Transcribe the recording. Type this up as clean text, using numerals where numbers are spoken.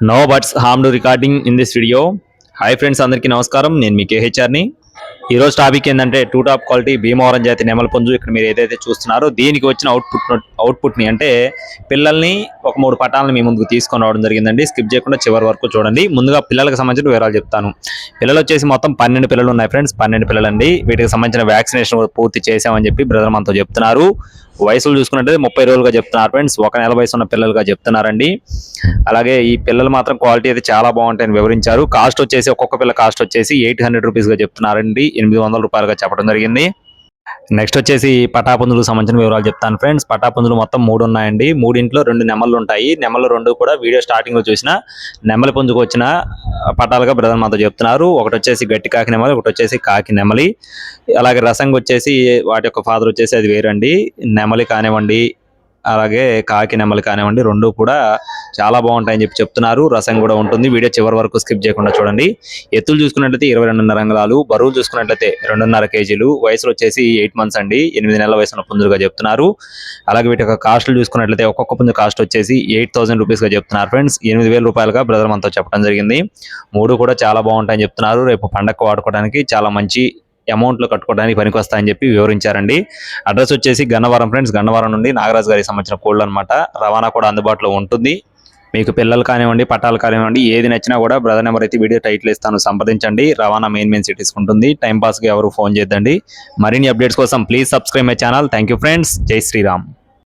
No buts harm to recording in this video. Hi friends, అందరికీ నమస్కారం. నేను మీ కేహెచ్ఆర్ని. ఈరోజు టాపిక్ ఏంటంటే టూ టాప్ క్వాలిటీ భీమవరం జాతి నెమల పుంజు. ఇక్కడ మీరు ఏదైతే చూస్తున్నారో దీనికి వచ్చిన అవుట్పుట్ని అంటే పిల్లల్ని ఒక 3 పటాలను మీ ముందుకు తీసుకొని రావడం జరిగిందండి. స్కిప్ చేయకుండా చివరి వరకు చూడండి. ముందుగా పిల్లలకు సంబంధించిన వివరాలు చెప్తాను. పిల్లలు వచ్చేసి మొత్తం 12 పిల్లలు ఉన్నాయి ఫ్రెండ్స్. 12 పిల్లలండి. వీటికి సంబంధించిన వ్యాక్సినేషన్ పూర్తి చేసామని చెప్పి బ్రదర్ మనతో చెప్తున్నారు. వయసులు చూసుకున్నట్లయితే 30 రోజులుగా చెప్తున్నారు ఫ్రెండ్స్. ఒక నెల వయసు ఉన్న పిల్లలుగా చెప్తున్నారండి. అలాగే ఈ పిల్లలు మాత్రం క్వాలిటీ అయితే చాలా బాగుంటాయని వివరించారు. కాస్ట్ వచ్చేసి ఒక్కొక్క పిల్ల కాస్ట్ వచ్చేసి 800 రూపీస్గా చెప్తున్నారండి. 800 రూపాయలుగా చెప్పడం జరిగింది. నెక్స్ట్ వచ్చేసి పటాపుంజులకు సంబంధించిన వివరాలు చెప్తాను ఫ్రెండ్స్. పటాపుంజులు మొత్తం 3 ఉన్నాయండి. 3 2 నెమళ్ళు ఉంటాయి. నెమళ్ళు 2 కూడా వీడియో స్టార్టింగ్ లో చూసిన నెమలి పుంజుకు వచ్చిన పటాలుగా బ్రదర్ మాతో చెప్తున్నారు. ఒకటి వచ్చేసి గట్టి కాకి నెమలి, ఒకటి వచ్చేసి కాకి నెమలి. అలాగే రసంగి వచ్చేసి వాటి యొక్క ఫాదర్ వచ్చేసి అది వేరండి. నెమలి కానివ్వండి అలాగే కాకి నెమలి కానివ్వండి 2 కూడా చాలా బాగుంటాయని చెప్పి చెప్తున్నారు. రసం కూడా ఉంటుంది. వీడియో చివరి వరకు స్కిప్ చేయకుండా చూడండి. ఎత్తులు చూసుకున్నట్లయితే 22.5 అంగుళాలు, బరువులు చూసుకున్నట్లయితే 2.5 కేజీలు, వయసులు వచ్చేసి 8 మంత్స్ అండి. 8 నెలల వయసున్న పుంజులుగా చెప్తున్నారు. అలాగే వీటి యొక్క కాస్టులు చూసుకున్నట్లయితే ఒక్కొక్క పుంజు కాస్ట్ వచ్చేసి 8,000 రూపీస్గా చెప్తున్నారు ఫ్రెండ్స్. 8,000 రూపాయలుగా బ్రదర్ మనతో చెప్పడం జరిగింది. 3 కూడా చాలా బాగుంటాయని చెప్తున్నారు. రేపు పండగకు వాడుకోవడానికి చాలా మంచి అమౌంట్లో కట్టుకోవడానికి పనికి వస్తాయని చెప్పి వివరించారండి. అడ్రస్ వచ్చేసి గన్నవరం ఫ్రెండ్స్. గన్నవరం నుండి నాగరాజు గారికి సంబంధించిన కోళ్ళు అనమాట. రవాణా కూడా అందుబాటులో ఉంటుంది. మీకు పిల్లలు కానివ్వండి, పట్టాలు కానివ్వండి, ఏది నచ్చినా కూడా బ్రదర్ నెంబర్ అయితే వీడియో టైటిల్ ఇస్తాను, సంప్రదించండి. రవాణా మెయిన్ సిటీస్ ఉంటుంది. టైంపాస్గా ఎవరు ఫోన్ చేద్దండి. మరిన్ని అప్డేట్స్ కోసం please subscribe my channel. Thank you friends. జై శ్రీరామ్.